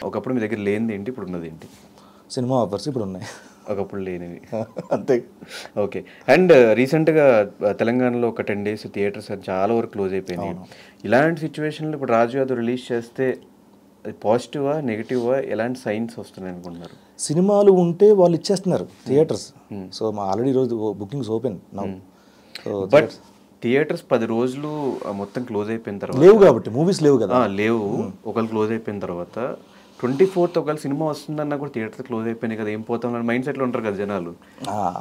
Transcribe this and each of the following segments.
ఒకప్పుడు మీ దగ్గర లేనిది ఏంటి, ఇప్పుడు ఉన్నది ఏంటి? సినిమా ఆఫర్స్ ఇప్పుడు ఉన్నాయి, ఒకప్పుడు లేనివి. అంతే. ఓకే. అండ్ రీసెంట్గా తెలంగాణలో ఒక 10 days థియేటర్స్ చాలా వరకు క్లోజ్ అయిపోయినాయి. ఇలాంటి సిచ్యువేషన్లో ఇప్పుడు రాజు యాదవ్ రిలీజ్ చేస్తే అది పాజిటివా నెగిటివా, ఎలాంటి సైన్స్ వస్తున్నాయి అనుకుంటున్నారు? సినిమాలు ఉంటే వాళ్ళు ఇచ్చేస్తున్నారు థియేటర్స్. సో మా ఆల్రెడీ ఈరోజు bookings open now. But theatres 10 రోజులు మొత్తం క్లోజ్ అయిపోయిన తర్వాత లేవు కాబట్టి, మూవీస్ లేవు కదా. లేవు. ఒకళ్ళు క్లోజ్ అయిపోయిన తర్వాత 24th ఒకవేళ సినిమా వస్తుందన్నా కూడా థియేటర్స్ క్లోజ్ అయిపోయినాయి కదా, ఏం పోతాం మైండ్ సెట్లో ఉంటారు కదా జనాలు.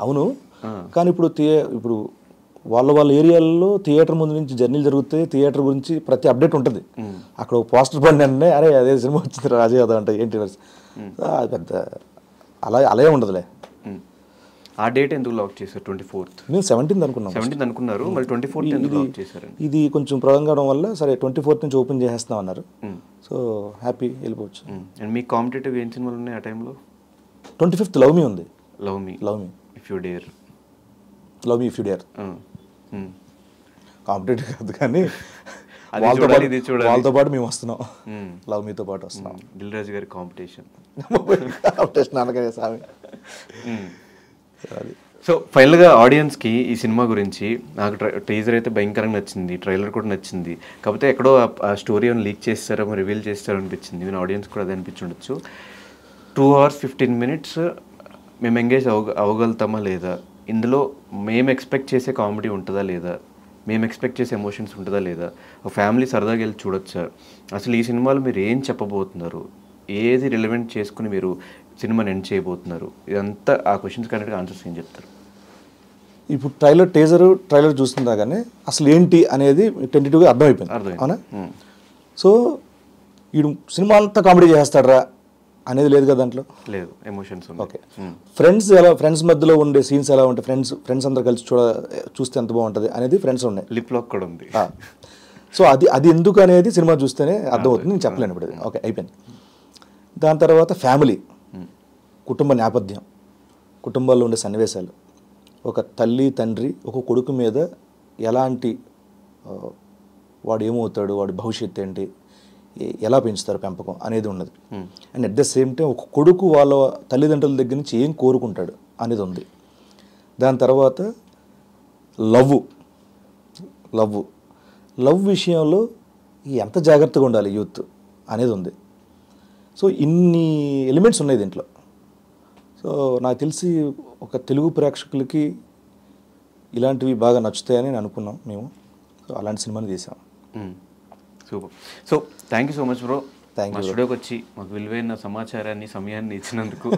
అవును, కానీ ఇప్పుడు వాళ్ళ ఏరియాల్లో థియేటర్ ముందు నుంచి జర్నీలు జరుగుతాయి, థియేటర్ గురించి ప్రతి అప్డేట్ ఉంటుంది. అక్కడ ఒక పోస్టర్ పడిన అంటే అరే అదే సినిమా వచ్చింది రాజు యాదవ్ అంటే ఏంటి అది పెద్ద అలాగే ఉండదులే. ఆ డేట్ ఎందుకు లాక్ చేశారు? 24th. నేను 17th అనుకున్నాను. 17th అనుకున్నారు, మరి 24th ఎందుకు లాక్ చేశారు? ఇది కొంచెం ప్రొలంగడం వల్ల సరే 24th నుంచి ఓపెన్ చేసేస్తాం అన్నారు. సో హ్యాపీ, వెళ్ళిపోవచ్చు. అండ్ మీ కాంపిటేటివ్ ఏం సినిమాలు ఉన్నాయి ఆ టైంలో? 25th లవ్ మీ ఉంది. Love me if you dare. Love me if you dare competitive కాదు, కానీ వాళ్ళతో పాటు మేము వస్తున్నాం. లవ్ మీతో పాటు వస్తున్నాం. దిల్ రాజు గారి కాంపిటీషన్. అనగానే స్వామి. సో ఫైనల్గా ఆడియన్స్కి ఈ సినిమా గురించి నాకు టీజర్ అయితే భయంకరంగా నచ్చింది, ట్రైలర్ కూడా నచ్చింది. కాకపోతే ఎక్కడో ఆ స్టోరీ అని లీక్ చేస్తారో రివీల్ చేస్తారో అనిపించింది. నేను ఆడియన్స్ కూడా అది అనిపించుండొచ్చు. 2 hours 15 minutes మేము ఎంగేజ్ అవ్వగలుగుతామా లేదా, ఇందులో మేము ఎక్స్పెక్ట్ చేసే కామెడీ ఉంటుందా లేదా, మేము ఎక్స్పెక్ట్ చేసే ఎమోషన్స్ ఉంటుందా లేదా, ఒక ఫ్యామిలీ సరదాగా వెళ్ళి చూడొచ్చా, అసలు ఈ సినిమాలో మీరు ఏం చెప్పబోతున్నారు, ఏది రిలవెంట్ చేసుకుని మీరు సినిమాని ఎండ్ చేయబోతున్నారు, ఇదంతా ఆ క్వశ్చన్స్ కరెక్ట్గా ఆన్సర్స్ ఏం చెప్తారు? ఇప్పుడు ట్రైలర్ చూస్తుందా కానీ అసలు ఏంటి అనేది టెంటేటివ్గా అర్థమైపోయింది, అవునా? సో వీడు సినిమా అంతా కామెడీ చేస్తాడరా అనేది లేదు కదా దాంట్లో. లేదు, ఎమోషన్స్. ఓకే, ఫ్రెండ్స్ మధ్యలో ఉండే సీన్స్ ఎలా ఉంటాయి, ఫ్రెండ్స్ అందరూ కలిసి చూస్తే ఎంత బాగుంటుంది అనేది ఫ్రెండ్స్ ఉన్నాయి. లిప్ లాక్ కూడా ఉంది. సో అది ఎందుకు అనేది సినిమా చూస్తేనే అర్థమవుతుంది, నేను చెప్పలేను ఇప్పుడు. ఓకే, అయిపోయింది. దాని తర్వాత ఫ్యామిలీ, కుటుంబ నేపథ్యం, కుటుంబాల్లో ఉండే సన్నివేశాలు, ఒక తల్లి తండ్రి ఒక కొడుకు మీద ఎలాంటి వాడు ఏమవుతాడు, వాడి భవిష్యత్తు ఏంటి, ఎలా పెంచుతారు పెంపకం అనేది ఉన్నది. And at the same time ఒక కొడుకు వాళ్ళ తల్లిదండ్రుల దగ్గర నుంచి ఏం కోరుకుంటాడు అనేది ఉంది. దాని తర్వాత లవ్ విషయంలో ఎంత జాగ్రత్తగా ఉండాలి యూత్ అనేది ఉంది. సో ఇన్ని ఎలిమెంట్స్ ఉన్నాయి దీంట్లో. సో నాకు తెలిసి ఒక తెలుగు ప్రేక్షకులకి ఇలాంటివి బాగా నచ్చుతాయని నేను అనుకున్నాం మేము. సో అలాంటి సినిమాని తీసాం. Super. So thank you so much bro, thank మా యూ. స్టూడియోకి వచ్చి మాకు విలువైన సమాచారాన్ని సమయాన్ని ఇచ్చినందుకు.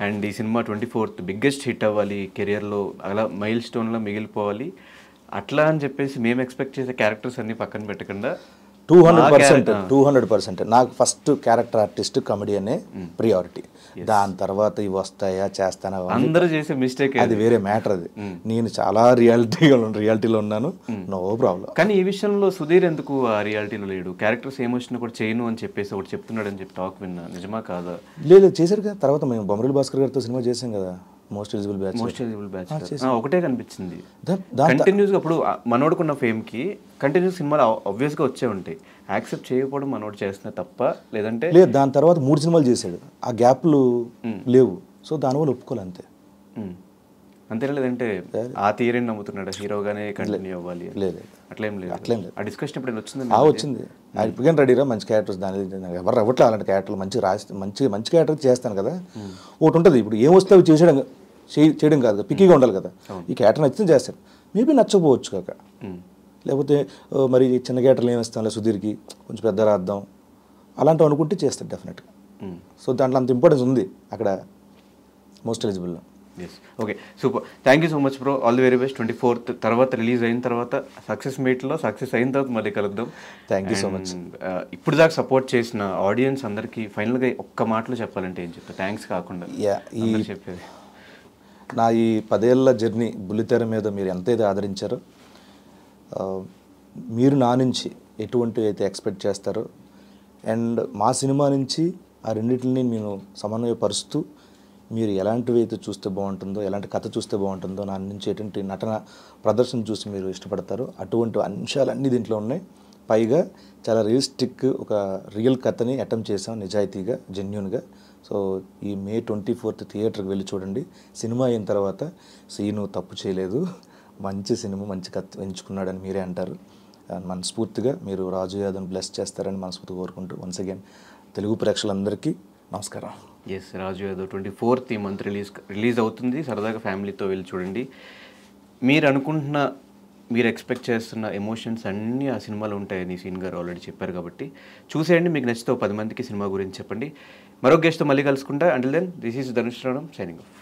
అండ్ ఈ సినిమా 24th బిగ్గెస్ట్ హిట్ అవ్వాలి, కెరియర్లో అలా మైల్ స్టోన్లో మిగిలిపోవాలి అట్లా అని చెప్పేసి మేము ఎక్స్పెక్ట్ చేసే క్యారెక్టర్స్ అన్ని పక్కన పెట్టకుండా 200% నాకు ఫస్ట్ క్యారెక్టర్ ఆర్టిస్ట్ కామెడీ అనే ప్రియారిటీ. దాని తర్వాత ఇవి వస్తాయా చేస్తానా అందరూ చేసే మిస్టేక్, అది వేరే మ్యాటర్. అది నేను చాలా రియాలిటీలో ఉన్నాను, నో ప్రాబ్లం. కానీ ఈ విషయంలో సుధీర్ ఎందుకు ఆ రియాలిటీలో లేడు? క్యారెక్టర్స్ ఏమొచ్చినా కూడా చేయను అని చెప్పేసి ఒకటి చెప్తున్నాడు అని చెప్పి టాక్ విన్నా, నిజమా కాదా? లేదు, చేశారు కదా. తర్వాత మేము బొమ్మరిల్లు భాస్కర్ గారితో సినిమా చేసాం కదా, మోస్ట్ ఎలిజిబుల్ బ్యాచ్. ఒకటే కనిపించింది కంటిన్యూస్గా. అప్పుడు మనోడుకున్న ఫేమ్కి కంటిన్యూస్ సినిమాలు ఆబ్వియస్గా వచ్చే ఉంటాయి, యాక్సెప్ట్ చేయకపోవడం మనోడు చేస్తున్నా తప్ప, లేదంటే లేదు. దాని తర్వాత 3 సినిమాలు చేశాడు, ఆ గ్యాప్లు లేవు. సో దానివల్ల ఒప్పుకోవాలి అంతే. అంతేనా? లేదంటే ఆ థియరీని నమ్ముతున్నాడు హీరోగానే కంటిన్యూ అవ్వాలి? లేదు, అట్లేం లేదు. ఆ డిస్కషన్ ఇప్పుడు వచ్చింది. వచ్చింది ఇప్పటికైనా రెడీరా మంచి క్యారెక్టర్స్. దాని ఎవరు అవ్వట్లే అలాంటి క్యారెక్టర్లు. మంచి క్యారెక్టర్ చేస్తాను కదా. ఒకటి ఉంటుంది, ఇప్పుడు ఏం వస్తే అవి చేయడం కాదు, పిక్కీగా ఉండాలి కదా. ఈ క్యారెక్టర్ నచ్చితే చేస్తాడు, మేబీ నచ్చకపోవచ్చు కాక. లేకపోతే మరి చిన్న క్యారెక్టర్లు ఏమి ఇస్తాం, సుధీర్కి కొంచెం పెద్ద రాద్దాం అలాంటివి అనుకుంటే చేస్తాడు డెఫినెట్గా. సో దాంట్లో అంత ఇంపార్టెన్స్ ఉంది అక్కడ మోస్ట్ ఎలిజిబుల్లో. Okay, super. Thank you so much bro, all the very best. 24th తర్వాత రిలీజ్ అయిన తర్వాత సక్సెస్ మీట్లో సక్సెస్ అయిన తర్వాత మళ్ళీ కలుద్దాం. Thank you so much. ఇప్పుడు దాకా సపోర్ట్ చేసిన ఆడియన్స్ అందరికీ ఫైనల్గా ఒక్క మాటలో చెప్పాలంటే ఏం చెప్తా, థ్యాంక్స్ కాకుండా చెప్పేది? నా ఈ 10 ఏళ్ల జర్నీ బుల్లితెర మీద మీరు ఎంతైతే ఆదరించారో, మీరు నా నుంచి ఎటువంటి అయితే ఎక్స్పెక్ట్ చేస్తారో, అండ్ మా సినిమా నుంచి ఆ రెండింటిని నేను సమన్వయపరుస్తూ మీరు ఎలాంటివి అయితే చూస్తే బాగుంటుందో, ఎలాంటి కథ చూస్తే బాగుంటుందో, నా నుంచి ఎటువంటి నటన ప్రదర్శన చూసి మీరు ఇష్టపడతారో అటువంటి అంశాలన్నీ దీంట్లో ఉన్నాయి. పైగా చాలా రియలిస్టిక్ ఒక రియల్ కథని అటెంప్ట్ చేసాం నిజాయితీగా జెన్యున్గా. సో ఈ May 24th థియేటర్కి వెళ్ళి చూడండి. సినిమా అయిన తర్వాత సీను తప్పు చేయలేదు, మంచి సినిమా మంచి కథ ఎంచుకున్నాడని మీరే అంటారు. మనస్ఫూర్తిగా మీరు రాజు యాదవ్ని బ్లెస్ చేస్తారని మనస్ఫూర్తిగా కోరుకుంటూ వన్స్ అగైన్ తెలుగు ప్రేక్షకులందరికీ నమస్కారం. ఎస్, రాజు యాదవ్ 24th ఈ మంత్ రిలీజ్ అవుతుంది. సరదాగా ఫ్యామిలీతో వెళ్ళి చూడండి. మీరు అనుకుంటున్న, మీరు ఎక్స్పెక్ట్ చేస్తున్న ఎమోషన్స్ అన్నీ ఆ సినిమాలో ఉంటాయని సీన్ గారు ఆల్రెడీ చెప్పారు కాబట్టి చూసేయండి. మీకు నచ్చితే 10 మందికి సినిమా గురించి చెప్పండి. మరో గెస్ట్తో మళ్ళీ కలుసుకుంటా. Until then this is Dhanush Ranam signing of.